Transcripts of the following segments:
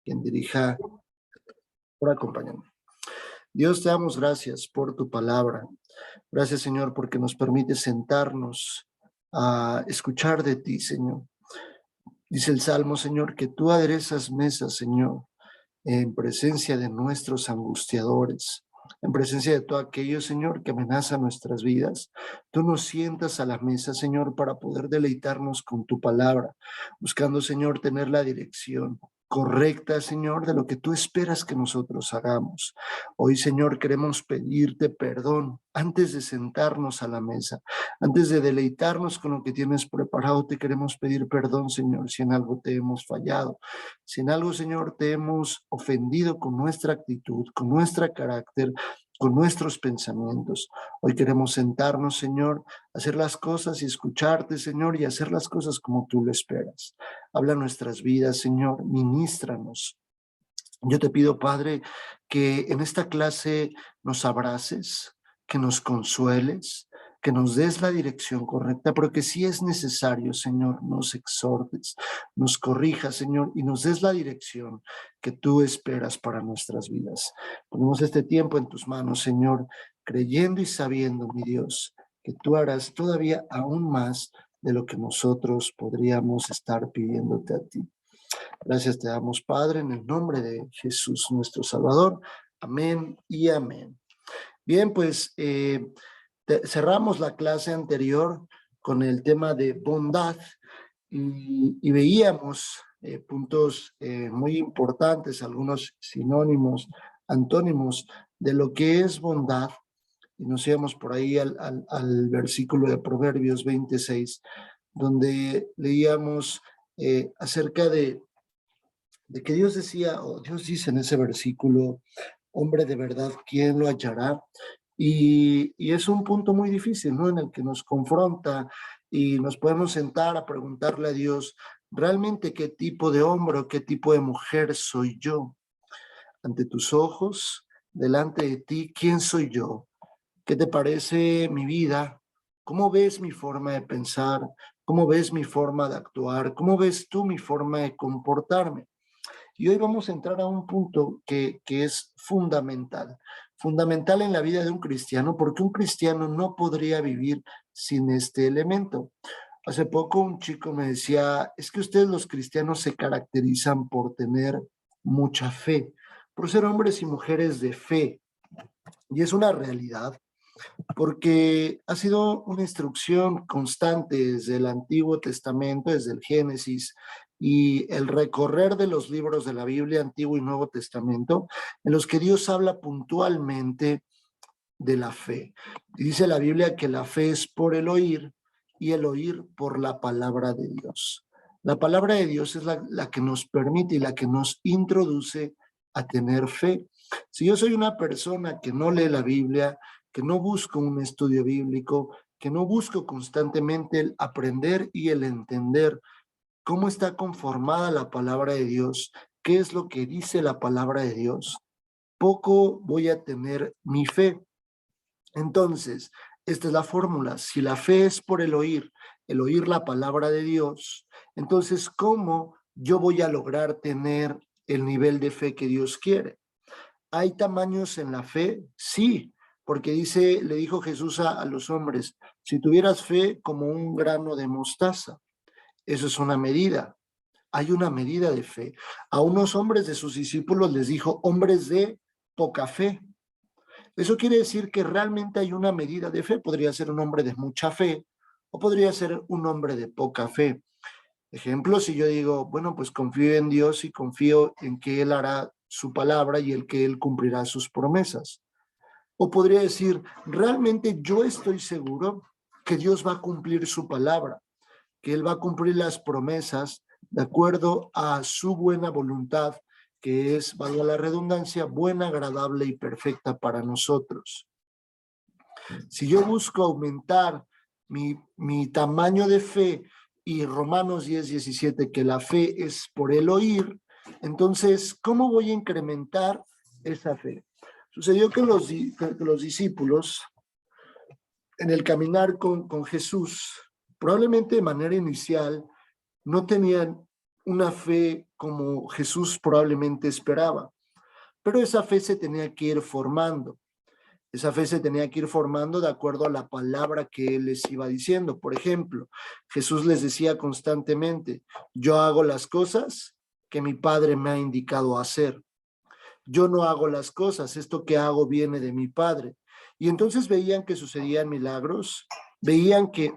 quien dirija por acompañarme. Dios, te damos gracias por tu palabra. Gracias, Señor, porque nos permite sentarnos a escuchar de ti, Señor. Dice el Salmo, Señor, que tú aderezas mesas, Señor, en presencia de nuestros angustiadores, en presencia de todo aquello, Señor, que amenaza nuestras vidas. Tú nos sientas a la mesa, Señor, para poder deleitarnos con tu palabra, buscando, Señor, tener la dirección correcta, Señor, de lo que tú esperas que nosotros hagamos. Hoy, Señor, queremos pedirte perdón antes de sentarnos a la mesa, antes de deleitarnos con lo que tienes preparado. Te queremos pedir perdón, Señor, si en algo te hemos fallado, si en algo, Señor, te hemos ofendido con nuestra actitud, con nuestro carácter, con nuestros pensamientos. Hoy queremos sentarnos, Señor, hacer las cosas y escucharte, Señor, y hacer las cosas como tú lo esperas. Habla nuestras vidas, Señor, ministranos. Yo te pido, Padre, que en esta clase nos abraces, que nos consueles, que nos des la dirección correcta, pero que si es necesario, Señor, nos exhortes, nos corrijas, Señor, y nos des la dirección que tú esperas para nuestras vidas. Ponemos este tiempo en tus manos, Señor, creyendo y sabiendo, mi Dios, que tú harás todavía aún más de lo que nosotros podríamos estar pidiéndote a ti. Gracias te damos, Padre, en el nombre de Jesús, nuestro Salvador. Amén y amén. Bien, pues cerramos la clase anterior con el tema de bondad y veíamos puntos muy importantes, algunos sinónimos, antónimos de lo que es bondad. Y nos íbamos por ahí al versículo de Proverbios 26, donde leíamos acerca de que Dios decía, o Dios dice en ese versículo, hombre de verdad, ¿quién lo hallará? Y es un punto muy difícil, ¿no? En el que nos confronta y nos podemos sentar a preguntarle a Dios, ¿realmente qué tipo de hombre o qué tipo de mujer soy yo? Ante tus ojos, delante de ti, ¿quién soy yo? ¿Qué te parece mi vida? ¿Cómo ves mi forma de pensar? ¿Cómo ves mi forma de actuar? ¿Cómo ves tú mi forma de comportarme? Y hoy vamos a entrar a un punto que es fundamental en la vida de un cristiano, porque un cristiano no podría vivir sin este elemento. Hace poco un chico me decía, es que ustedes los cristianos se caracterizan por tener mucha fe, por ser hombres y mujeres de fe. Y es una realidad, porque ha sido una instrucción constante desde el Antiguo Testamento, desde el Génesis, y el recorrer de los libros de la Biblia, Antiguo y Nuevo Testamento, en los que Dios habla puntualmente de la fe. Y dice la Biblia que la fe es por el oír y el oír por la palabra de Dios. La palabra de Dios es la que nos permite y la que nos introduce a tener fe. Si yo soy una persona que no lee la Biblia, que no busco un estudio bíblico, que no busco constantemente el aprender y el entender cómo está conformada la palabra de Dios, qué es lo que dice la palabra de Dios, poco voy a tener mi fe. Entonces, esta es la fórmula. Si la fe es por el oír la palabra de Dios, entonces, ¿cómo yo voy a lograr tener el nivel de fe que Dios quiere? ¿Hay tamaños en la fe? Sí, porque le dijo Jesús a los hombres, si tuvieras fe como un grano de mostaza, eso es una medida. Hay una medida de fe. A unos hombres de sus discípulos les dijo, hombres de poca fe. Eso quiere decir que realmente hay una medida de fe. Podría ser un hombre de mucha fe o podría ser un hombre de poca fe. Ejemplo, si yo digo, bueno, pues confío en Dios y confío en que Él hará su palabra y el que Él cumplirá sus promesas. O podría decir, realmente yo estoy seguro que Dios va a cumplir su palabra, que Él va a cumplir las promesas de acuerdo a su buena voluntad, que es, valga la redundancia, buena, agradable y perfecta para nosotros. Si yo busco aumentar mi tamaño de fe, y Romanos 10:17, que la fe es por el oír, entonces, ¿cómo voy a incrementar esa fe? Sucedió que los discípulos, en el caminar con Jesús, probablemente de manera inicial, no tenían una fe como Jesús probablemente esperaba, pero esa fe se tenía que ir formando. Esa fe se tenía que ir formando de acuerdo a la palabra que Él les iba diciendo. Por ejemplo, Jesús les decía constantemente, yo hago las cosas que mi Padre me ha indicado hacer. Yo no hago las cosas, esto que hago viene de mi Padre. Y entonces veían que sucedían milagros, veían que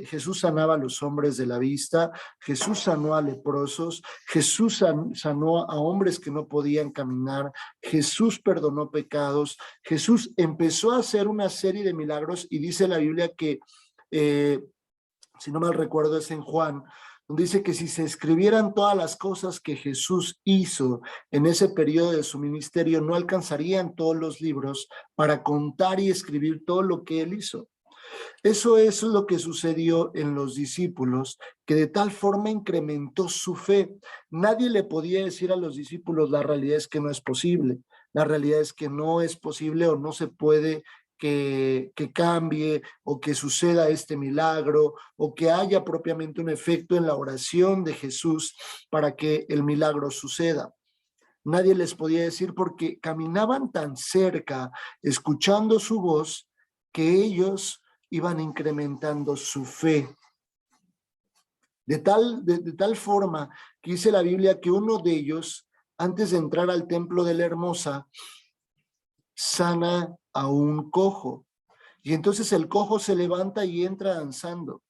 Jesús sanaba a los hombres de la vista, Jesús sanó a leprosos, Jesús sanó a hombres que no podían caminar, Jesús perdonó pecados, Jesús empezó a hacer una serie de milagros y dice la Biblia que, si no mal recuerdo, es en Juan, donde dice que si se escribieran todas las cosas que Jesús hizo en ese periodo de su ministerio, no alcanzarían todos los libros para contar y escribir todo lo que él hizo. Eso es lo que sucedió en los discípulos, que de tal forma incrementó su fe. Nadie le podía decir a los discípulos, la realidad es que no es posible, la realidad es que no es posible o no se puede que cambie o que suceda este milagro o que haya propiamente un efecto en la oración de Jesús para que el milagro suceda. Nadie les podía decir porque caminaban tan cerca, escuchando su voz, que ellos iban incrementando su fe. De tal forma que dice la Biblia que uno de ellos, antes de entrar al templo de la Hermosa, sana a un cojo. Y entonces el cojo se levanta y entra danzando.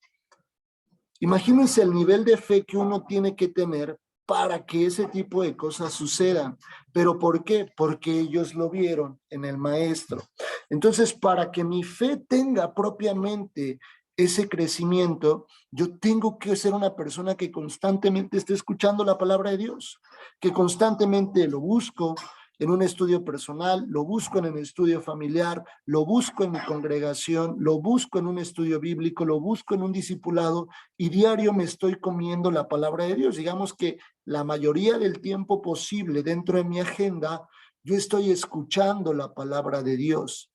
Imagínense el nivel de fe que uno tiene que tener para que ese tipo de cosas sucedan. ¿Pero por qué? Porque ellos lo vieron en el maestro. Entonces, para que mi fe tenga propiamente ese crecimiento, yo tengo que ser una persona que constantemente esté escuchando la palabra de Dios, que constantemente lo busco en un estudio personal, lo busco en el estudio familiar, lo busco en mi congregación, lo busco en un estudio bíblico, lo busco en un discipulado y diario me estoy comiendo la palabra de Dios. Digamos que la mayoría del tiempo posible dentro de mi agenda, yo estoy escuchando la palabra de Dios.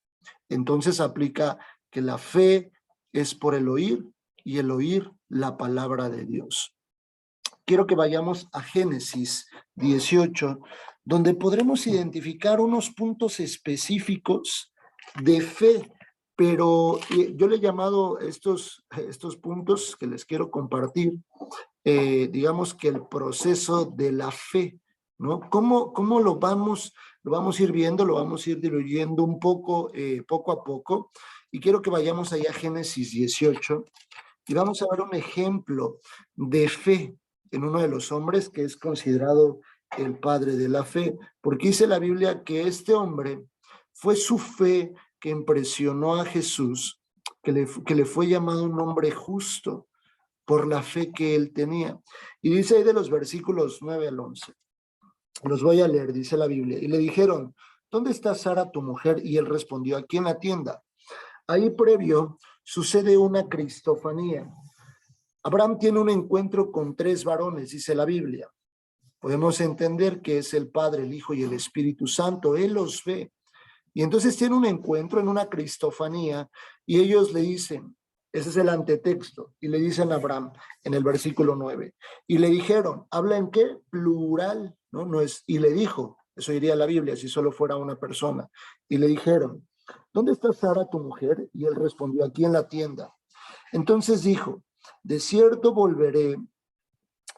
Entonces aplica que la fe es por el oír y el oír la palabra de Dios. Quiero que vayamos a Génesis 18, donde podremos identificar unos puntos específicos de fe, pero yo le he llamado estos puntos que les quiero compartir, digamos que el proceso de la fe, ¿no? ¿Cómo lo vamos a ir viendo, lo vamos a ir diluyendo un poco, poco a poco? Y quiero que vayamos allá a Génesis 18 y vamos a ver un ejemplo de fe en uno de los hombres que es considerado el padre de la fe, porque dice la Biblia que este hombre fue su fe que impresionó a Jesús, que le fue llamado un hombre justo por la fe que él tenía. Y dice ahí de los versículos 9 al 11, los voy a leer, dice la Biblia, y le dijeron, ¿dónde está Sara tu mujer? Y él respondió, aquí en la tienda. Ahí previo sucede una cristofanía. Abraham tiene un encuentro con tres varones, dice la Biblia. Podemos entender que es el Padre, el Hijo y el Espíritu Santo. Él los ve. Y entonces tiene un encuentro en una cristofanía y ellos le dicen, ese es el antetexto, y le dicen a Abraham en el versículo 9, y le dijeron, ¿habla en qué? Plural, ¿no? No es, y le dijo, eso diría la Biblia si solo fuera una persona, y le dijeron, ¿dónde está Sara tu mujer? Y él respondió, aquí en la tienda. Entonces dijo, de cierto volveré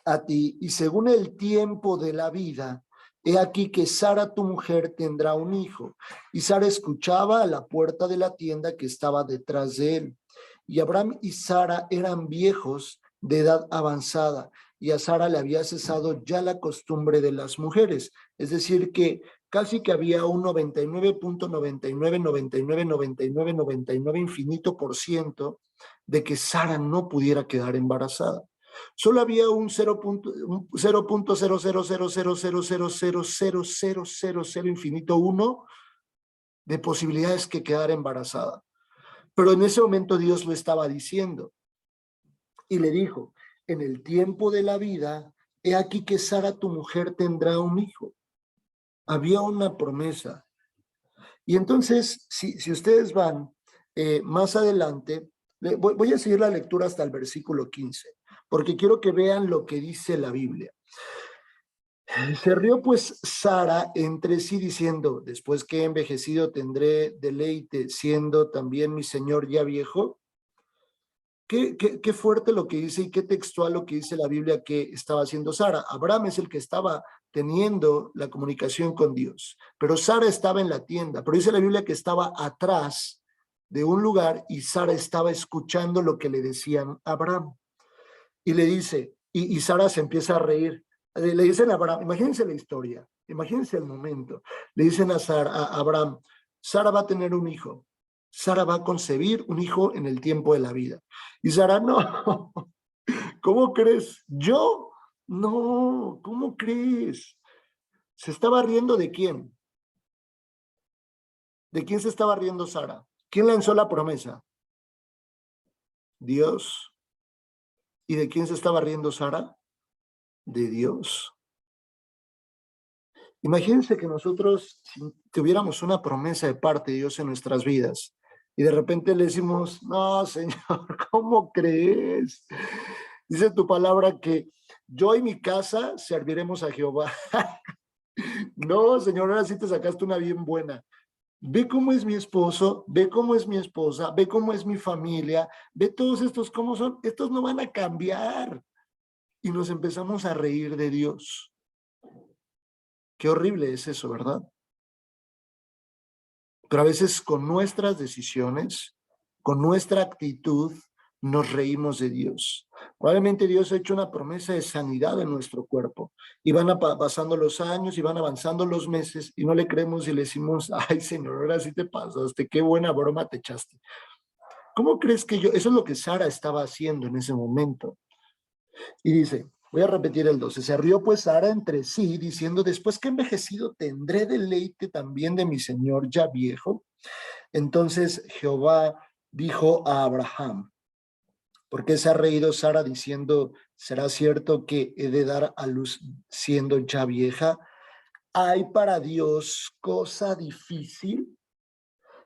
a ti, y según el tiempo de la vida, he aquí que Sara tu mujer tendrá un hijo. Y Sara escuchaba a la puerta de la tienda que estaba detrás de él. Y Abraham y Sara eran viejos de edad avanzada, y a Sara le había cesado ya la costumbre de las mujeres. Es decir, que casi que había un 99.99999999 infinito por ciento de que Sara no pudiera quedar embarazada. Solo había un 0.0000000000000 infinito 1 de posibilidades que quedara embarazada. Pero en ese momento Dios lo estaba diciendo y le dijo, en el tiempo de la vida, he aquí que Sara tu mujer tendrá un hijo. Había una promesa. Y entonces, si ustedes van más adelante, voy a seguir la lectura hasta el versículo 15. porque quiero que vean lo que dice la Biblia. Se rió pues Sara entre sí diciendo, después que he envejecido tendré deleite, siendo también mi señor ya viejo. Qué fuerte lo que dice y qué textual lo que dice la Biblia que estaba haciendo Sara. Abraham es el que estaba teniendo la comunicación con Dios, pero Sara estaba en la tienda, pero dice la Biblia que estaba atrás de un lugar y Sara estaba escuchando lo que le decían a Abraham. Y le dice, y Sara se empieza a reír. Le dicen a Abraham, imagínense la historia, imagínense el momento. Le dicen a Abraham, Sara va a tener un hijo. Sara va a concebir un hijo en el tiempo de la vida. Y Sara, no, ¿cómo crees? ¿Yo? No, ¿cómo crees? ¿Se estaba riendo de quién? ¿De quién se estaba riendo Sara? ¿Quién lanzó la promesa? Dios. ¿Y de quién se estaba riendo Sara? De Dios. Imagínense que nosotros tuviéramos una promesa de parte de Dios en nuestras vidas y de repente le decimos, no, Señor, ¿cómo crees? Dice tu palabra que yo y mi casa serviremos a Jehová. No, Señor, ahora sí te sacaste una bien buena. Ve cómo es mi esposo, ve cómo es mi esposa, ve cómo es mi familia, ve todos estos cómo son. Estos no van a cambiar. Y nos empezamos a reír de Dios. Qué horrible es eso, ¿verdad? Pero a veces con nuestras decisiones, con nuestra actitud, nos reímos de Dios. Probablemente Dios ha hecho una promesa de sanidad en nuestro cuerpo y van pasando los años y van avanzando los meses y no le creemos y le decimos, ay Señor, ahora sí te pasaste, qué buena broma te echaste. ¿Cómo crees que yo? Eso es lo que Sara estaba haciendo en ese momento. Y dice, voy a repetir el 12, se rió pues Sara entre sí, diciendo, después que he envejecido, ¿tendré deleite también de mi Señor ya viejo? Entonces Jehová dijo a Abraham, ¿por qué se ha reído Sara diciendo, será cierto que he de dar a luz siendo ya vieja? ¿Hay para Dios cosa difícil?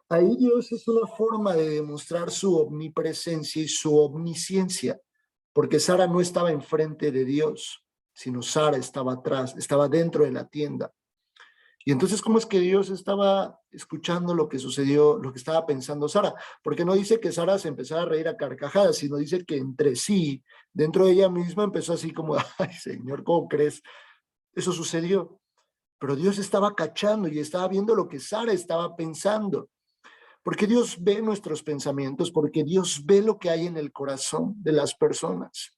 Ahí Dios es una forma de demostrar su omnipresencia y su omnisciencia, porque Sara no estaba enfrente de Dios, sino Sara estaba atrás, estaba dentro de la tienda. Y entonces, ¿cómo es que Dios estaba escuchando lo que sucedió, lo que estaba pensando Sara? Porque no dice que Sara se empezara a reír a carcajadas, sino dice que entre sí, dentro de ella misma, empezó así como, ay, Señor, ¿cómo crees? Eso sucedió. Pero Dios estaba cachando y estaba viendo lo que Sara estaba pensando. Porque Dios ve nuestros pensamientos, porque Dios ve lo que hay en el corazón de las personas.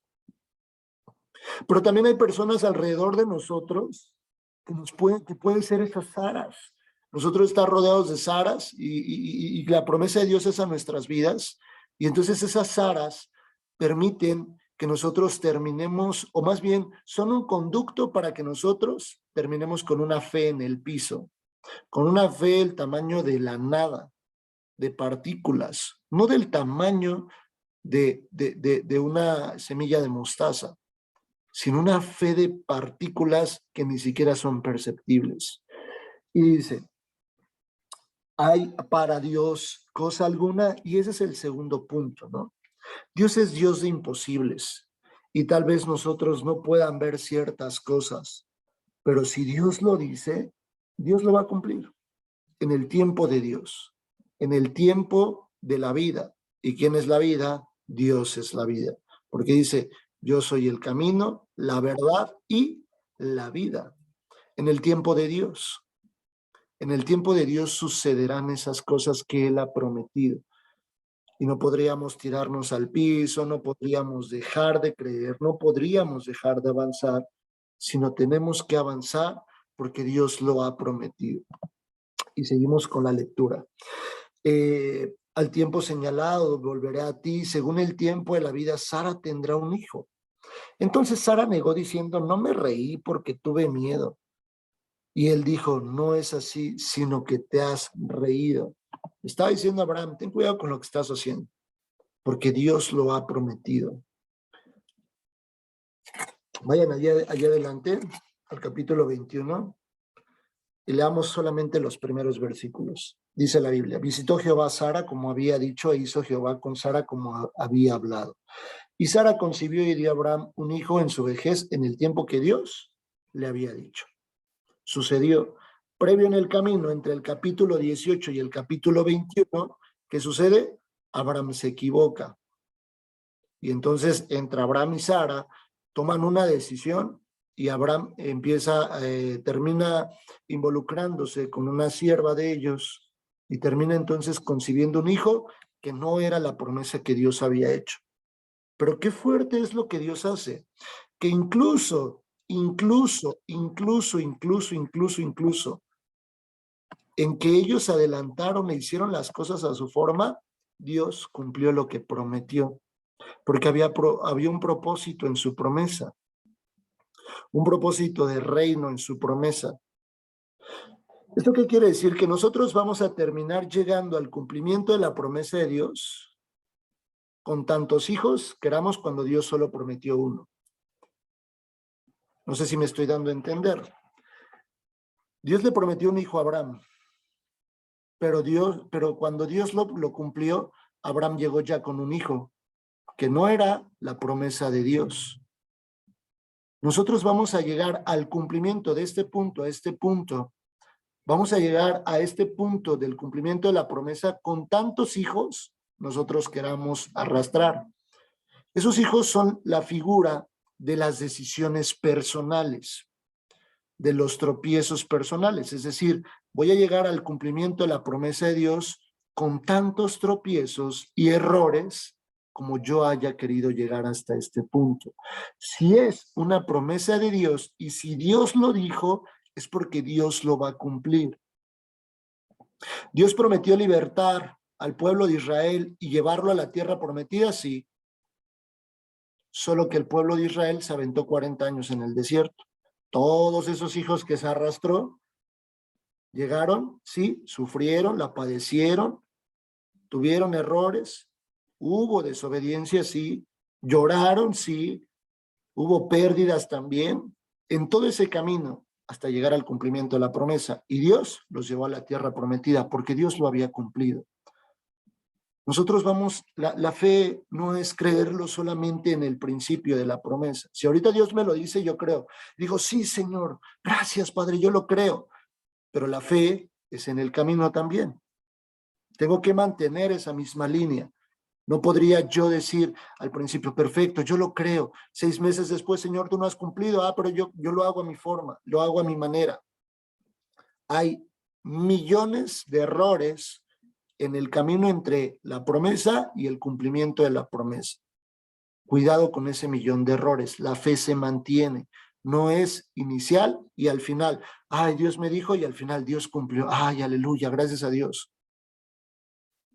Pero también hay personas alrededor de nosotros que pueden ser esas Saras. Nosotros estamos rodeados de Saras y la promesa de Dios es a nuestras vidas. Y entonces esas Saras permiten que nosotros terminemos, o más bien son un conducto para que nosotros terminemos con una fe en el piso, con una fe del tamaño de la nada, de partículas, no del tamaño de una semilla de mostaza, sino una fe de partículas que ni siquiera son perceptibles. Y dice, ¿hay para Dios cosa alguna? Y ese es el segundo punto, ¿no? Dios es Dios de imposibles y tal vez nosotros no puedan ver ciertas cosas, pero si Dios lo dice, Dios lo va a cumplir en el tiempo de Dios, en el tiempo de la vida. ¿Y quién es la vida? Dios es la vida. Porque dice, yo soy el camino, la verdad y la vida. En el tiempo de Dios. En el tiempo de Dios sucederán esas cosas que Él ha prometido. Y no podríamos tirarnos al piso, no podríamos dejar de creer, no podríamos dejar de avanzar, sino tenemos que avanzar porque Dios lo ha prometido. Y seguimos con la lectura. Al tiempo señalado volveré a ti, según el tiempo de la vida, Sara tendrá un hijo. Entonces Sara negó diciendo, no me reí porque tuve miedo. Y él dijo, no es así, sino que te has reído. Estaba diciendo a Abraham, ten cuidado con lo que estás haciendo, porque Dios lo ha prometido. Vayan allá adelante, al capítulo 21, y leamos solamente los primeros versículos. Dice la Biblia, visitó Jehová a Sara como había dicho, e hizo Jehová con Sara como había hablado. Y Sara concibió y dio a Abraham un hijo en su vejez en el tiempo que Dios le había dicho. Sucedió previo en el camino entre el capítulo 18 y el capítulo 21, ¿qué sucede? Abraham se equivoca. Y entonces entre Abraham y Sara toman una decisión y Abraham termina involucrándose con una sierva de ellos y termina entonces concibiendo un hijo que no era la promesa que Dios había hecho. Pero qué fuerte es lo que Dios hace, que incluso, en que ellos adelantaron e hicieron las cosas a su forma, Dios cumplió lo que prometió, porque había un propósito en su promesa, un propósito de reino en su promesa. ¿Esto qué quiere decir? Que nosotros vamos a terminar llegando al cumplimiento de la promesa de Dios con tantos hijos queramos cuando Dios solo prometió uno. No sé si me estoy dando a entender. Dios le prometió un hijo a Abraham, pero cuando Dios lo cumplió, Abraham llegó ya con un hijo, que no era la promesa de Dios. Nosotros vamos a llegar al cumplimiento de este punto, a este punto. Vamos a llegar a este punto del cumplimiento de la promesa con tantos hijos nosotros queramos arrastrar. Esos hijos son la figura de las decisiones personales, de los tropiezos personales. Es decir, voy a llegar al cumplimiento de la promesa de Dios con tantos tropiezos y errores como yo haya querido llegar hasta este punto. Si es una promesa de Dios y si Dios lo dijo, es porque Dios lo va a cumplir. Dios prometió libertar al pueblo de Israel y llevarlo a la tierra prometida, sí. Solo que el pueblo de Israel se aventó 40 años en el desierto. Todos esos hijos que se arrastró llegaron, sí, sufrieron, la padecieron, tuvieron errores, hubo desobediencia, sí, lloraron, sí, hubo pérdidas también, en todo ese camino hasta llegar al cumplimiento de la promesa. Y Dios los llevó a la tierra prometida porque Dios lo había cumplido. Nosotros la fe no es creerlo solamente en el principio de la promesa. Si ahorita Dios me lo dice, yo creo. Digo, sí, Señor, gracias, Padre, yo lo creo. Pero la fe es en el camino también. Tengo que mantener esa misma línea. No podría yo decir al principio, perfecto, yo lo creo. 6 meses después, Señor, tú no has cumplido. Pero yo lo hago a mi forma, lo hago a mi manera. Hay millones de errores en el camino entre la promesa y el cumplimiento de la promesa. Cuidado con ese millón de errores. La fe se mantiene. No es inicial y al final, ay, Dios me dijo y al final Dios cumplió. Ay, aleluya, gracias a Dios.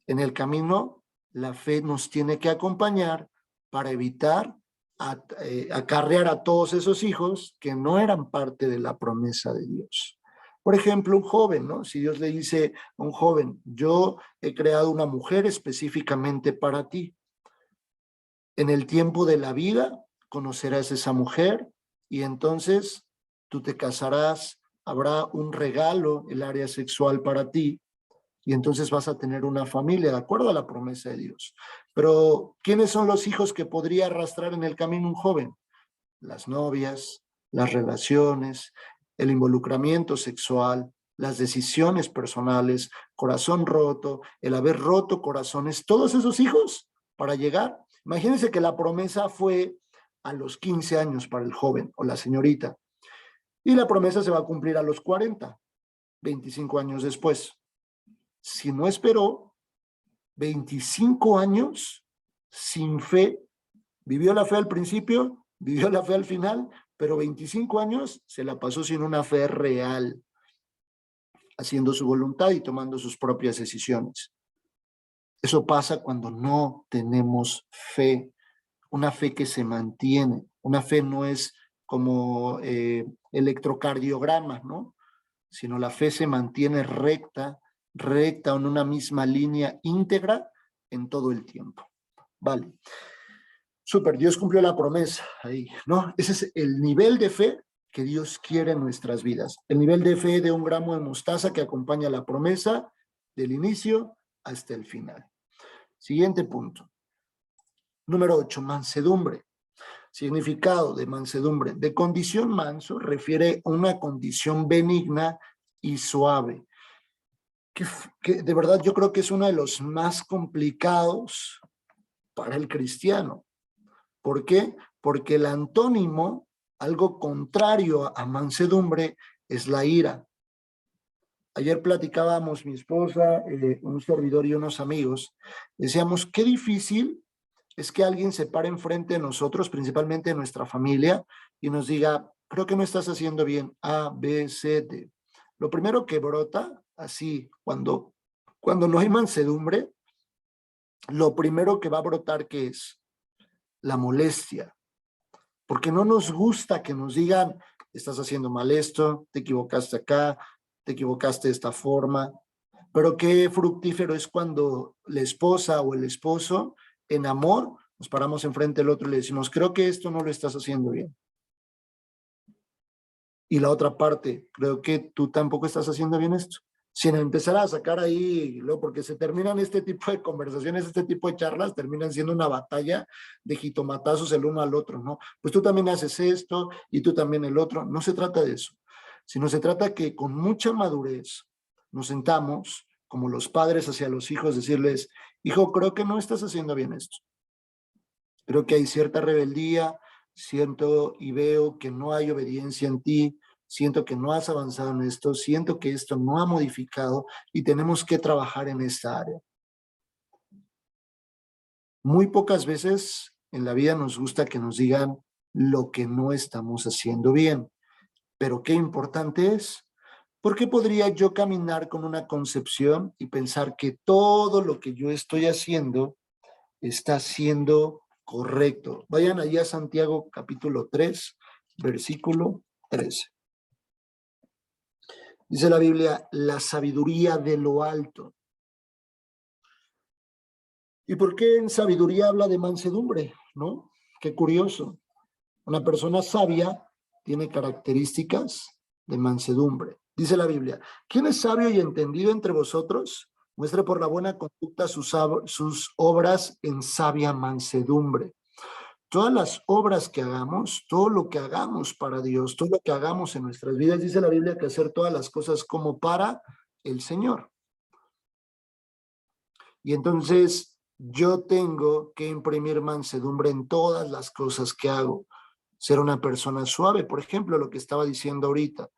En el camino, la fe nos tiene que acompañar para evitar acarrear a todos esos hijos que no eran parte de la promesa de Dios. Por ejemplo, un joven, ¿no? Si Dios le dice a un joven, yo he creado una mujer específicamente para ti. En el tiempo de la vida conocerás a esa mujer y entonces tú te casarás, habrá un regalo, el área sexual para ti, y entonces vas a tener una familia de acuerdo a la promesa de Dios. Pero, ¿quiénes son los hijos que podría arrastrar en el camino un joven? Las novias, las relaciones, el involucramiento sexual, las decisiones personales, corazón roto, el haber roto corazones, todos esos hijos para llegar. Imagínense que la promesa fue a los 15 años para el joven o la señorita y la promesa se va a cumplir a los 40, 25 años después. Si no esperó 25 años sin fe, vivió la fe al principio, vivió la fe al final, pero 25 años se la pasó sin una fe real, haciendo su voluntad y tomando sus propias decisiones. Eso pasa cuando no tenemos fe, una fe que se mantiene. Una fe no es como electrocardiograma, ¿no? Sino la fe se mantiene recta en una misma línea íntegra en todo el tiempo. Vale. Súper, Dios cumplió la promesa ahí, ¿no? Ese es el nivel de fe que Dios quiere en nuestras vidas. El nivel de fe de un gramo de mostaza que acompaña la promesa del inicio hasta el final. Siguiente punto. Número 8, mansedumbre. Significado de mansedumbre. De condición manso refiere a una condición benigna y suave. Que de verdad yo creo que es uno de los más complicados para el cristiano. ¿Por qué? Porque el antónimo, algo contrario a mansedumbre, es la ira. Ayer platicábamos mi esposa, un servidor y unos amigos. Decíamos, qué difícil es que alguien se pare enfrente de nosotros, principalmente de nuestra familia, y nos diga, creo que no estás haciendo bien A, B, C, D. Lo primero que brota, así, cuando no hay mansedumbre, lo primero que va a brotar, ¿qué es? La molestia. Porque no nos gusta que nos digan, estás haciendo mal esto, te equivocaste acá, te equivocaste de esta forma. Pero qué fructífero es cuando la esposa o el esposo, en amor, nos paramos enfrente del otro y le decimos, creo que esto no lo estás haciendo bien. Y la otra parte, creo que tú tampoco estás haciendo bien esto. Sin empezar a sacar ahí, ¿no? Porque se terminan este tipo de conversaciones, este tipo de charlas, terminan siendo una batalla de jitomatazos el uno al otro, ¿no? Pues tú también haces esto y tú también el otro. No se trata de eso, sino se trata que con mucha madurez nos sentamos, como los padres hacia los hijos, decirles, hijo, creo que no estás haciendo bien esto. Creo que hay cierta rebeldía, siento y veo que no hay obediencia en ti, siento que no has avanzado en esto, siento que esto no ha modificado y tenemos que trabajar en esta área. Muy pocas veces en la vida nos gusta que nos digan lo que no estamos haciendo bien, pero qué importante es, porque podría yo caminar con una concepción y pensar que todo lo que yo estoy haciendo está siendo correcto. Vayan allá a Santiago capítulo 3, versículo 13. Dice la Biblia, la sabiduría de lo alto. ¿Y por qué en sabiduría habla de mansedumbre? ¿No? Qué curioso. Una persona sabia tiene características de mansedumbre. Dice la Biblia, ¿quién es sabio y entendido entre vosotros? Muestre por la buena conducta sus obras en sabia mansedumbre. Todas las obras que hagamos, todo lo que hagamos para Dios, todo lo que hagamos en nuestras vidas, dice la Biblia que hacer todas las cosas como para el Señor. Y entonces yo tengo que imprimir mansedumbre en todas las cosas que hago. Ser una persona suave, por ejemplo, lo que estaba diciendo ahorita,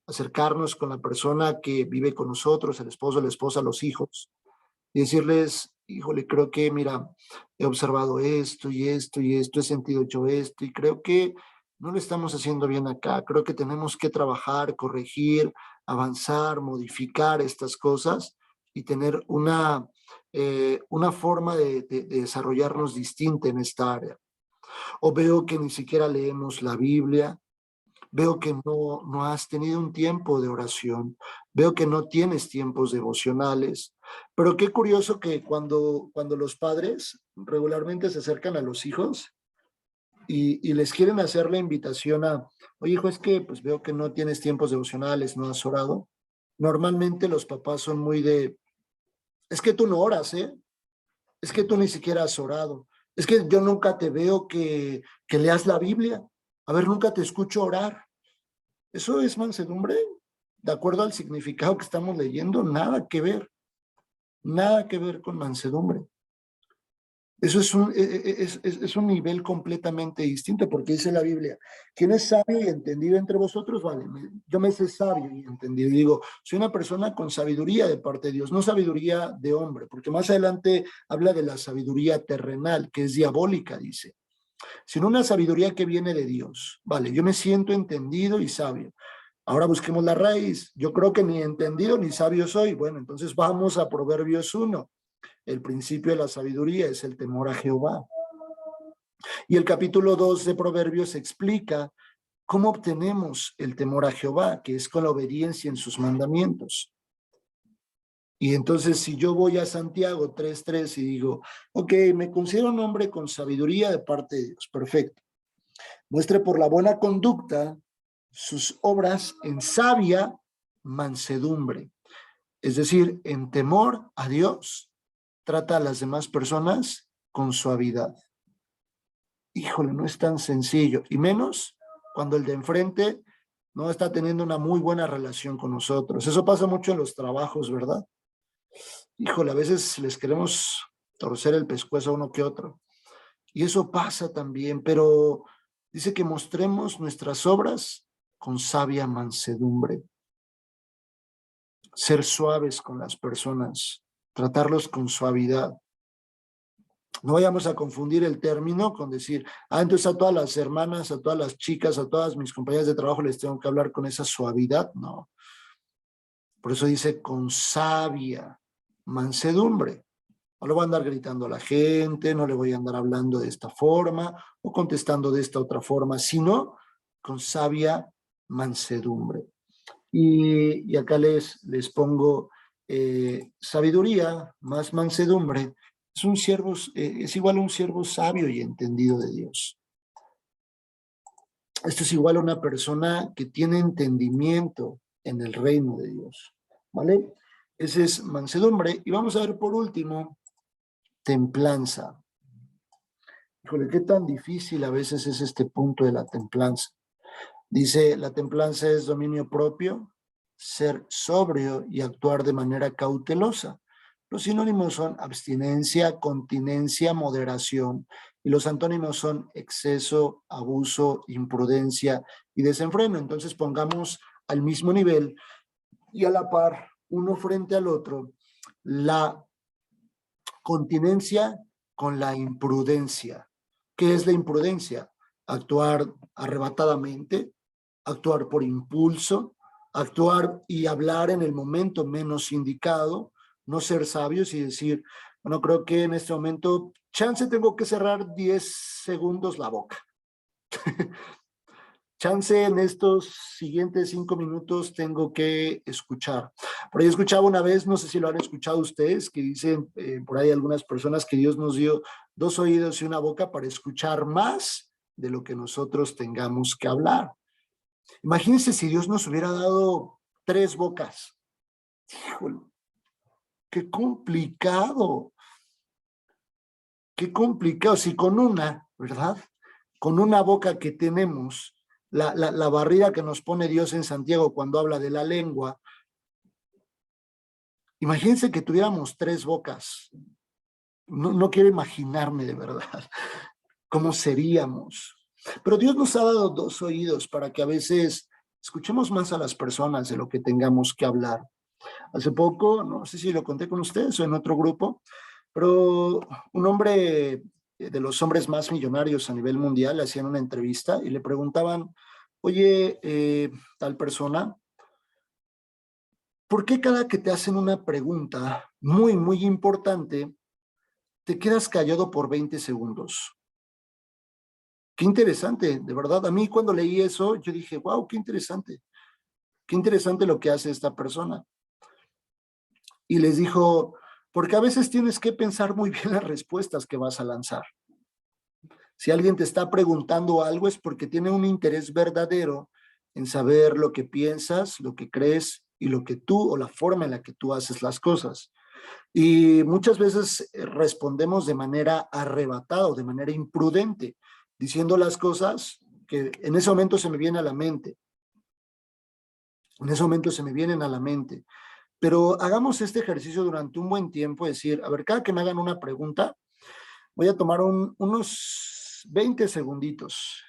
acercarnos con la persona que vive con nosotros, el esposo, la esposa, los hijos, y decirles, híjole, creo que, mira, he observado esto y esto y esto, he sentido yo esto y creo que no lo estamos haciendo bien acá. Creo que tenemos que trabajar, corregir, avanzar, modificar estas cosas y tener una forma de desarrollarnos distinta en esta área. O veo que ni siquiera leemos la Biblia, veo que no has tenido un tiempo de oración, veo que no tienes tiempos devocionales, pero qué curioso que cuando los padres regularmente se acercan a los hijos y les quieren hacer la invitación a, oye hijo, es que pues veo que no tienes tiempos devocionales, no has orado. Normalmente los papás son muy de, es que tú no oras, ¿eh? Es que tú ni siquiera has orado. Es que yo nunca te veo que leas la Biblia. A ver, nunca te escucho orar. ¿Eso es mansedumbre? De acuerdo al significado que estamos leyendo, nada que ver con mansedumbre. Eso es un nivel completamente distinto, porque dice la Biblia, ¿quién es sabio y entendido entre vosotros? Vale, yo me sé sabio y entendido. Digo, soy una persona con sabiduría de parte de Dios, no sabiduría de hombre, porque más adelante habla de la sabiduría terrenal, que es diabólica, dice, sino una sabiduría que viene de Dios. Vale, yo me siento entendido y sabio. Ahora busquemos la raíz. Yo creo que ni entendido ni sabio soy. Bueno, entonces vamos a Proverbios 1. El principio de la sabiduría es el temor a Jehová. Y el capítulo 2 de Proverbios explica cómo obtenemos el temor a Jehová, que es con la obediencia en sus mandamientos. Y entonces si yo voy a Santiago 3:3 y digo, ok, me considero un hombre con sabiduría de parte de Dios, perfecto. Muestre por la buena conducta sus obras en sabia mansedumbre, es decir, en temor a Dios, trata a las demás personas con suavidad. híjole, no es tan sencillo, y menos cuando el de enfrente no está teniendo una muy buena relación con nosotros. Eso pasa mucho en los trabajos, ¿verdad? Híjole, a veces les queremos torcer el pescuezo a uno que otro. Y eso pasa también, pero dice que mostremos nuestras obras con sabia mansedumbre, ser suaves con las personas, tratarlos con suavidad. No vayamos a confundir el término con decir, entonces a todas las hermanas, a todas las chicas, a todas mis compañeras de trabajo les tengo que hablar con esa suavidad. No. Por eso dice con sabia mansedumbre. No le voy a andar gritando a la gente, no le voy a andar hablando de esta forma o contestando de esta otra forma, sino con sabia mansedumbre. Y acá les pongo sabiduría más mansedumbre. Es igual a un siervo sabio y entendido de Dios. Esto es igual a una persona que tiene entendimiento en el reino de Dios. ¿Vale? Ese es mansedumbre. Y vamos a ver por último, templanza. Híjole, qué tan difícil a veces es este punto de la templanza. Dice, la templanza es dominio propio, ser sobrio y actuar de manera cautelosa. Los sinónimos son abstinencia, continencia, moderación, y los antónimos son exceso, abuso, imprudencia y desenfreno. Entonces pongamos al mismo nivel y a la par, uno frente al otro, la continencia con la imprudencia. ¿Qué es la imprudencia? Actuar arrebatadamente, actuar por impulso, actuar y hablar en el momento menos indicado, no ser sabios y decir, bueno, creo que en este momento, chance tengo que cerrar 10 segundos la boca. Chance en estos siguientes 5 minutos tengo que escuchar. Por ahí escuchaba una vez, no sé si lo han escuchado ustedes, que dicen por ahí algunas personas que Dios nos dio 2 oídos y una boca para escuchar más de lo que nosotros tengamos que hablar. Imagínense si Dios nos hubiera dado 3 bocas. Híjole, qué complicado. Qué complicado. Si con una, ¿verdad? Con una boca que tenemos, la barrera que nos pone Dios en Santiago cuando habla de la lengua, imagínense que tuviéramos 3 bocas. No quiero imaginarme de verdad cómo seríamos. Pero Dios nos ha dado 2 oídos para que a veces escuchemos más a las personas de lo que tengamos que hablar. Hace poco, no sé si lo conté con ustedes o en otro grupo, pero un hombre de los hombres más millonarios a nivel mundial le hacían una entrevista y le preguntaban, oye, tal persona, ¿por qué cada que te hacen una pregunta muy, muy importante, te quedas callado por 20 segundos? Qué interesante, de verdad. A mí cuando leí eso, yo dije, wow, qué interesante lo que hace esta persona. Y les dijo, porque a veces tienes que pensar muy bien las respuestas que vas a lanzar. Si alguien te está preguntando algo es porque tiene un interés verdadero en saber lo que piensas, lo que crees y lo que tú o la forma en la que tú haces las cosas. Y muchas veces respondemos de manera arrebatada o de manera imprudente, diciendo las cosas que en ese momento se me viene a la mente. En ese momento se me vienen a la mente. Pero hagamos este ejercicio durante un buen tiempo, es decir, a ver, cada que me hagan una pregunta, voy a tomar unos 20 segunditos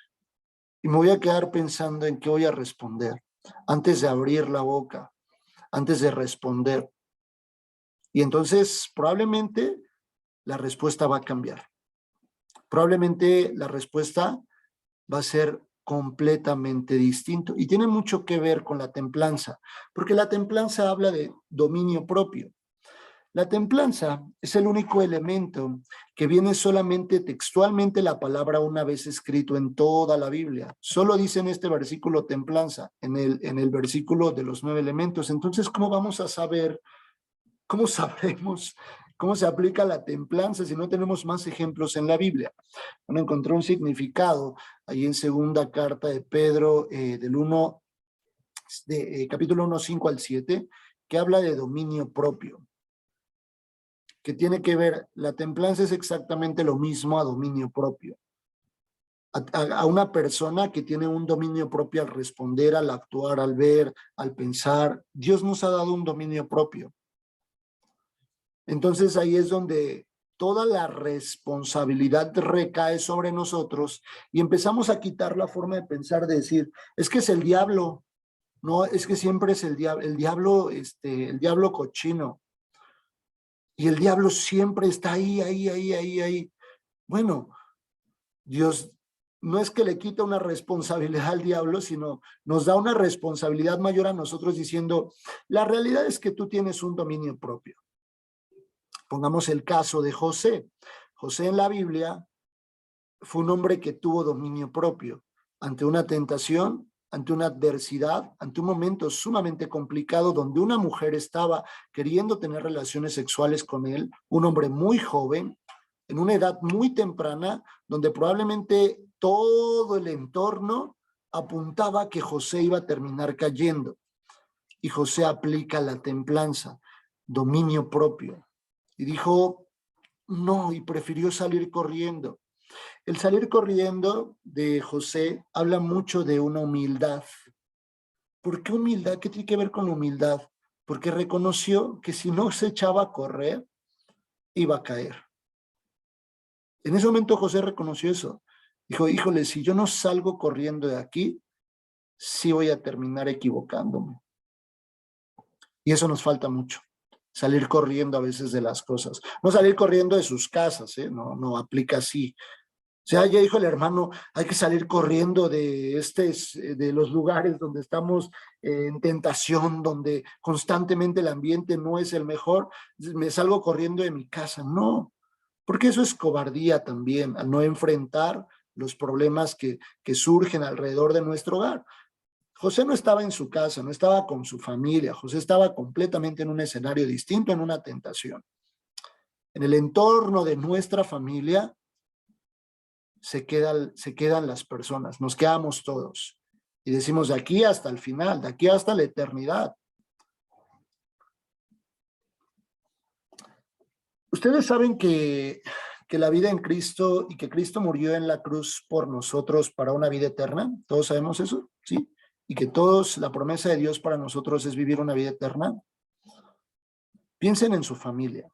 y me voy a quedar pensando en qué voy a responder antes de abrir la boca, antes de responder. Y entonces probablemente la respuesta va a cambiar. Probablemente la respuesta va a ser completamente distinto y tiene mucho que ver con la templanza, porque la templanza habla de dominio propio. La templanza es el único elemento que viene solamente textualmente la palabra una vez escrito en toda la Biblia. Solo dice en este versículo templanza, en el versículo de los 9 elementos. Entonces, ¿cómo vamos a saber, cómo sabremos cómo se aplica la templanza si no tenemos más ejemplos en la Biblia? Bueno, encontré un significado ahí en segunda carta de Pedro, del 1, capítulo 1, 5 al 7, que habla de dominio propio, que tiene que ver, la templanza es exactamente lo mismo a dominio propio. a una persona que tiene un dominio propio al responder, al actuar, al ver, al pensar. Dios nos ha dado un dominio propio. Entonces ahí es donde toda la responsabilidad recae sobre nosotros y empezamos a quitar la forma de pensar, de decir, es que es el diablo, no, es que siempre es el diablo, el diablo cochino. Y el diablo siempre está ahí. Bueno, Dios no es que le quita una responsabilidad al diablo, sino nos da una responsabilidad mayor a nosotros diciendo, la realidad es que tú tienes un dominio propio. Pongamos el caso de José. José en la Biblia fue un hombre que tuvo dominio propio ante una tentación, ante una adversidad, ante un momento sumamente complicado donde una mujer estaba queriendo tener relaciones sexuales con él, un hombre muy joven, en una edad muy temprana, donde probablemente todo el entorno apuntaba que José iba a terminar cayendo. Y José aplica la templanza, dominio propio. Y dijo, no, y prefirió salir corriendo. El salir corriendo de José habla mucho de una humildad. ¿Por qué humildad? ¿Qué tiene que ver con la humildad? Porque reconoció que si no se echaba a correr, iba a caer. En ese momento José reconoció eso. Dijo, híjole, si yo no salgo corriendo de aquí, sí voy a terminar equivocándome. Y eso nos falta mucho. Salir corriendo a veces de las cosas. No salir corriendo de sus casas, no aplica así. O sea, ya dijo el hermano, hay que salir corriendo de los lugares donde estamos en tentación, donde constantemente el ambiente no es el mejor. Me salgo corriendo de mi casa. No, porque eso es cobardía también, al no enfrentar los problemas que surgen alrededor de nuestro hogar. José no estaba en su casa, no estaba con su familia. José estaba completamente en un escenario distinto, en una tentación. En el entorno de nuestra familia, se quedan las personas, nos quedamos todos. Y decimos de aquí hasta el final, de aquí hasta la eternidad. Ustedes saben que la vida en Cristo y que Cristo murió en la cruz por nosotros para una vida eterna. ¿Todos sabemos eso? ¿Sí? Y que todos, la promesa de Dios para nosotros es vivir una vida eterna. Piensen en su familia.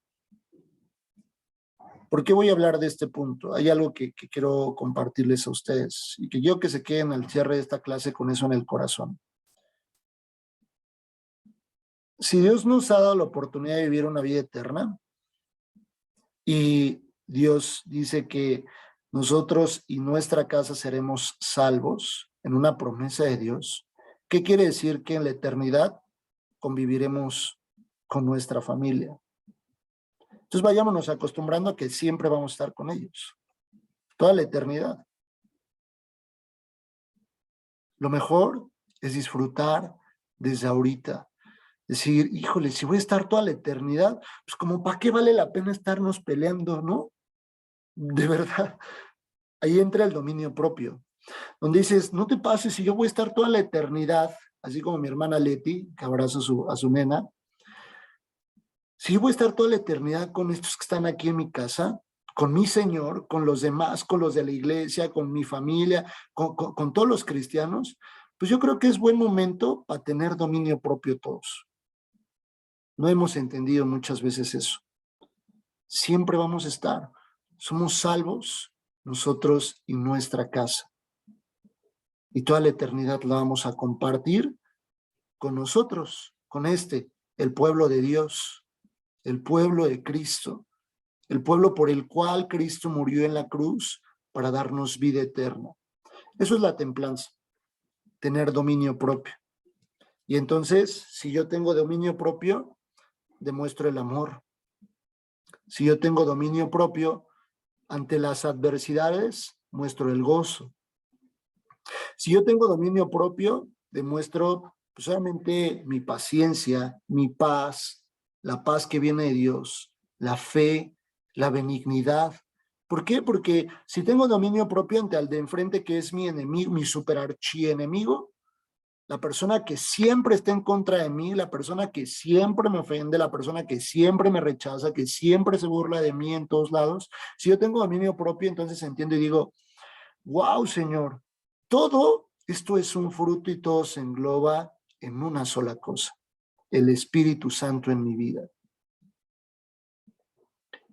¿Por qué voy a hablar de este punto? Hay algo que quiero compartirles a ustedes y que yo que se queden al cierre de esta clase con eso en el corazón. Si Dios nos ha dado la oportunidad de vivir una vida eterna y Dios dice que nosotros y nuestra casa seremos salvos en una promesa de Dios, ¿qué quiere decir? Que en la eternidad conviviremos con nuestra familia. Entonces vayámonos acostumbrando a que siempre vamos a estar con ellos, toda la eternidad. Lo mejor es disfrutar desde ahorita. Decir, híjole, si voy a estar toda la eternidad, pues como para qué vale la pena estarnos peleando, ¿no? De verdad, ahí entra el dominio propio, donde dices, no te pases, si yo voy a estar toda la eternidad, así como mi hermana Leti, que abraza a su nena, si yo voy a estar toda la eternidad con estos que están aquí en mi casa, con mi Señor, con los demás, con los de la iglesia, con mi familia, con todos los cristianos, pues yo creo que es buen momento para tener dominio propio todos. No hemos entendido muchas veces eso. Siempre vamos a estar. Somos salvos nosotros y nuestra casa. Y toda la eternidad la vamos a compartir con nosotros, con el pueblo de Dios, el pueblo de Cristo, el pueblo por el cual Cristo murió en la cruz para darnos vida eterna. Eso es la templanza, tener dominio propio. Y entonces, si yo tengo dominio propio, demuestro el amor. Si yo tengo dominio propio, ante las adversidades, muestro el gozo. Si yo tengo dominio propio, demuestro pues, solamente mi paciencia, mi paz, la paz que viene de Dios, la fe, la benignidad. ¿Por qué? Porque si tengo dominio propio ante el de enfrente, que es mi enemigo, mi superarchienemigo, la persona que siempre está en contra de mí, la persona que siempre me ofende, la persona que siempre me rechaza, que siempre se burla de mí en todos lados, si yo tengo dominio propio, entonces entiendo y digo, wow, Señor, todo esto es un fruto y todo se engloba en una sola cosa, el Espíritu Santo en mi vida.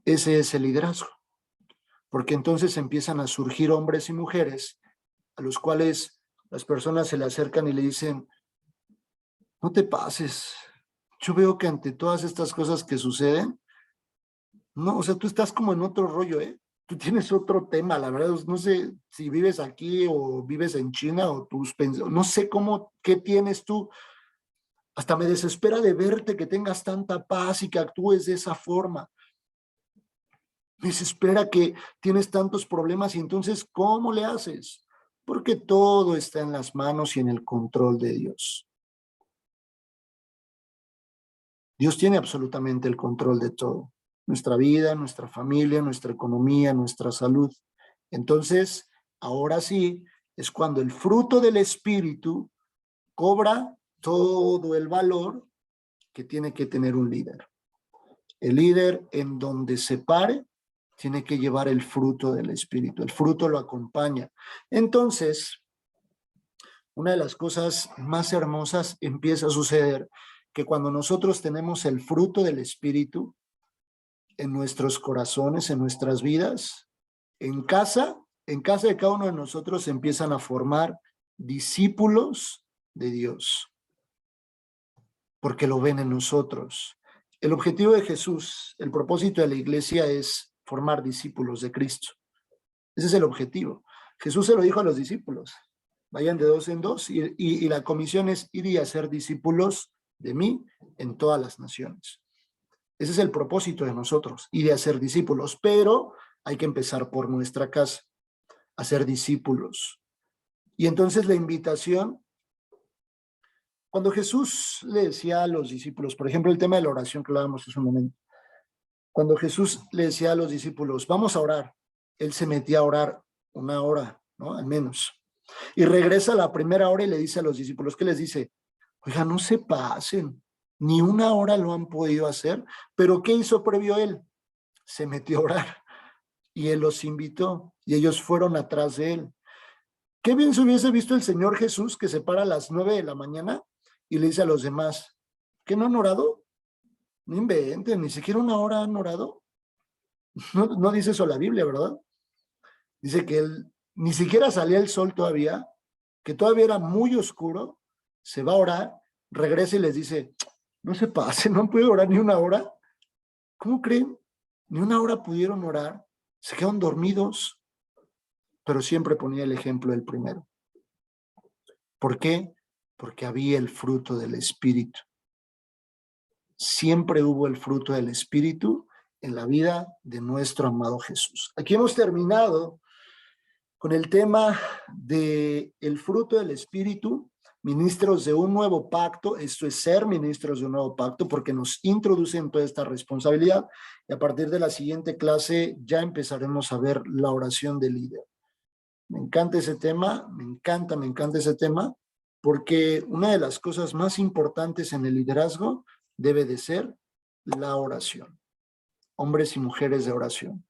Ese es el liderazgo, porque entonces empiezan a surgir hombres y mujeres a los cuales las personas se le acercan y le dicen, no te pases, yo veo que ante todas estas cosas que suceden, no, o sea, tú estás como en otro rollo, ¿eh? Tú tienes otro tema, la verdad, no sé si vives aquí o vives en China o no sé cómo, qué tienes tú. Hasta me desespera de verte que tengas tanta paz y que actúes de esa forma. Me desespera que tienes tantos problemas y entonces, ¿cómo le haces? Porque todo está en las manos y en el control de Dios. Dios tiene absolutamente el control de todo. Nuestra vida, nuestra familia, nuestra economía, nuestra salud. Entonces, ahora sí, es cuando el fruto del Espíritu cobra todo el valor que tiene que tener un líder. El líder en donde se pare tiene que llevar el fruto del Espíritu. El fruto lo acompaña. Entonces, una de las cosas más hermosas empieza a suceder que cuando nosotros tenemos el fruto del Espíritu en nuestros corazones, en nuestras vidas, en casa de cada uno de nosotros se empiezan a formar discípulos de Dios, porque lo ven en nosotros. El objetivo de Jesús, el propósito de la iglesia es formar discípulos de Cristo. Ese es el objetivo. Jesús se lo dijo a los discípulos, vayan de dos en dos y la comisión es ir y hacer discípulos de mí en todas las naciones. Ese es el propósito de nosotros, ir a hacer discípulos, pero hay que empezar por nuestra casa, hacer discípulos. Y entonces la invitación, cuando Jesús le decía a los discípulos, por ejemplo, el tema de la oración que hablábamos hace un momento, cuando Jesús le decía a los discípulos, vamos a orar, él se metía a orar una hora, ¿no? Al menos. Y regresa a la primera hora y le dice a los discípulos, ¿qué les dice? Oiga, no se pasen, ni una hora lo han podido hacer, pero ¿qué hizo previo él? Se metió a orar y él los invitó y ellos fueron atrás de él. Qué bien se hubiese visto el Señor Jesús que se para a las 9 de la mañana y le dice a los demás, ¿qué no han orado? No inventen, ni siquiera una hora han orado. No dice eso la Biblia, ¿verdad? Dice que él ni siquiera salía el sol todavía, que todavía era muy oscuro, se va a orar, regresa y les dice, no se pasen, no han podido orar ni una hora. ¿Cómo creen? Ni una hora pudieron orar, se quedaron dormidos, pero siempre ponía el ejemplo del primero. ¿Por qué? Porque había el fruto del Espíritu. Siempre hubo el fruto del Espíritu en la vida de nuestro amado Jesús. Aquí hemos terminado con el tema del fruto del Espíritu, ministros de un nuevo pacto. Esto es ser ministros de un nuevo pacto porque nos introducen toda esta responsabilidad y a partir de la siguiente clase ya empezaremos a ver la oración del líder. Me encanta ese tema, me encanta ese tema, porque una de las cosas más importantes en el liderazgo debe de ser la oración. Hombres y mujeres de oración.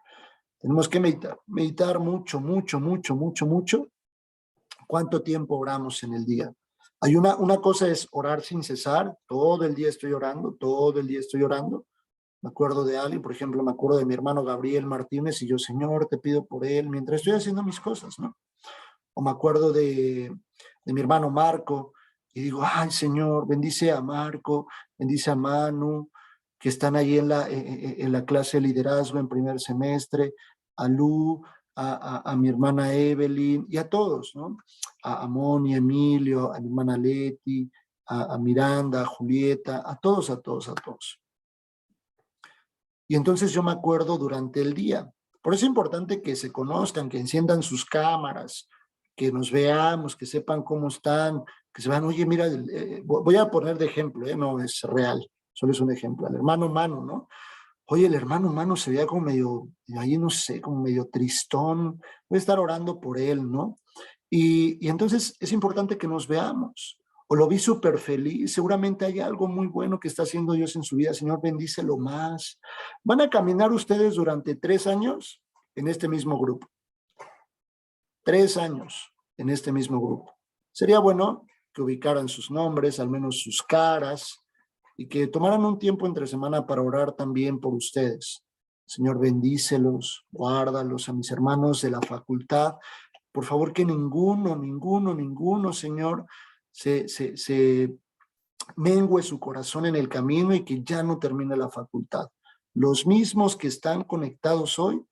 Tenemos que meditar mucho. ¿Cuánto tiempo oramos en el día? Hay una cosa es orar sin cesar, todo el día estoy orando, todo el día estoy orando. Me acuerdo de alguien, por ejemplo, me acuerdo de mi hermano Gabriel Martínez y yo, Señor, te pido por él mientras estoy haciendo mis cosas, ¿no? O me acuerdo de mi hermano Marco y digo, ay, Señor, bendice a Marco, bendice a Manu, que están ahí en la clase de liderazgo en primer semestre, a Lu, a mi hermana Evelyn y a todos, ¿no? A Moni, Emilio, a mi hermana Leti, a Miranda, a Julieta, a todos. Y entonces yo me acuerdo durante el día. Por eso es importante que se conozcan, que enciendan sus cámaras, que nos veamos, que sepan cómo están, que se vean, oye, mira, voy a poner de ejemplo, no es real, solo es un ejemplo, al hermano Manu, ¿no? Oye, el hermano Manu se veía como medio, ahí no sé, como medio tristón, voy a estar orando por él, ¿no? Y entonces es importante que nos veamos. O lo vi súper feliz, seguramente hay algo muy bueno que está haciendo Dios en su vida, Señor, bendícelo más. Van a caminar ustedes durante 3 años en este mismo grupo. 3 años en este mismo grupo. Sería bueno que ubicaran sus nombres, al menos sus caras, y que tomaran un tiempo entre semana para orar también por ustedes. Señor, bendícelos, guárdalos a mis hermanos de la facultad. Por favor, que ninguno, Señor, se mengue su corazón en el camino y que ya no termine la facultad. Los mismos que están conectados hoy,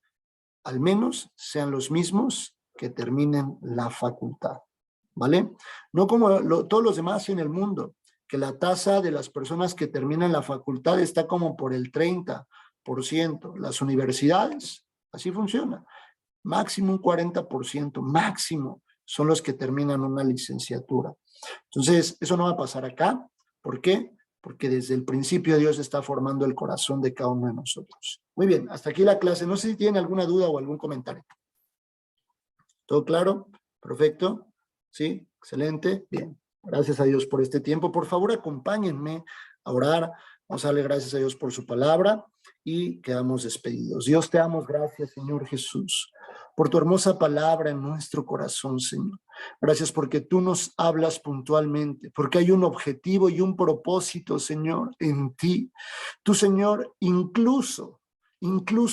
al menos sean los mismos que terminen la facultad, ¿vale? No como todos los demás en el mundo, que la tasa de las personas que terminan la facultad está como por el 30%. Las universidades, así funciona. Máximo un 40%, máximo, son los que terminan una licenciatura. Entonces, eso no va a pasar acá. ¿Por qué? Porque desde el principio Dios está formando el corazón de cada uno de nosotros. Muy bien, hasta aquí la clase. No sé si tienen alguna duda o algún comentario. ¿Todo claro? Perfecto. ¿Sí? Excelente. Bien. Gracias a Dios por este tiempo. Por favor, acompáñenme a orar. Vamos a darle gracias a Dios por su palabra y quedamos despedidos. Dios, te damos gracias, Señor Jesús, por tu hermosa palabra en nuestro corazón, Señor. Gracias porque tú nos hablas puntualmente, porque hay un objetivo y un propósito, Señor, en ti. Tú, Señor, incluso,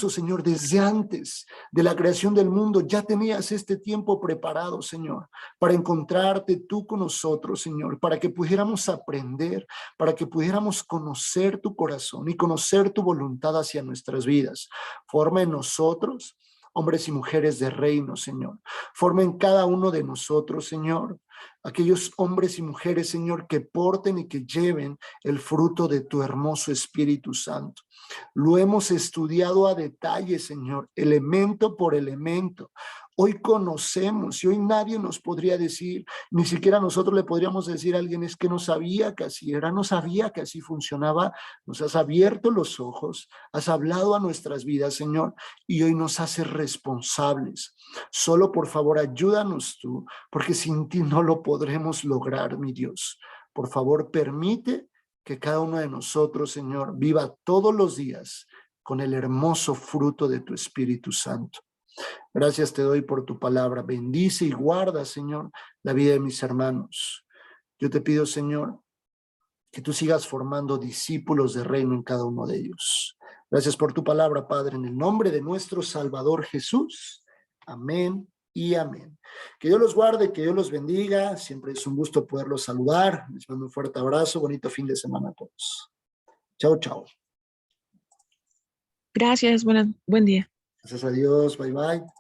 Señor, desde antes de la creación del mundo, ya tenías este tiempo preparado, Señor, para encontrarte tú con nosotros, Señor, para que pudiéramos aprender, para que pudiéramos conocer tu corazón y conocer tu voluntad hacia nuestras vidas. Forma en nosotros hombres y mujeres de reino, Señor. Forma en cada uno de nosotros, Señor, aquellos hombres y mujeres, Señor, que porten y que lleven el fruto de tu hermoso Espíritu Santo. Lo hemos estudiado a detalle, Señor, elemento por elemento. Hoy conocemos y hoy nadie nos podría decir, ni siquiera nosotros le podríamos decir a alguien, es que no sabía que así era, no sabía que así funcionaba. Nos has abierto los ojos, has hablado a nuestras vidas, Señor, y hoy nos haces responsables. Solo por favor ayúdanos tú, porque sin ti no lo podremos lograr, mi Dios. Por favor, permite que cada uno de nosotros, Señor, viva todos los días con el hermoso fruto de tu Espíritu Santo. Gracias te doy por tu palabra. Bendice y guarda, Señor, la vida de mis hermanos. Yo te pido, Señor, que tú sigas formando discípulos de reino en cada uno de ellos. Gracias por tu palabra, Padre, en el nombre de nuestro Salvador Jesús. Amén y amén. Que Dios los guarde, que Dios los bendiga. Siempre es un gusto poderlos saludar. Les mando un fuerte abrazo. Bonito fin de semana a todos. Chao, chao. Gracias, buen día. Gracias a Dios. Bye, bye.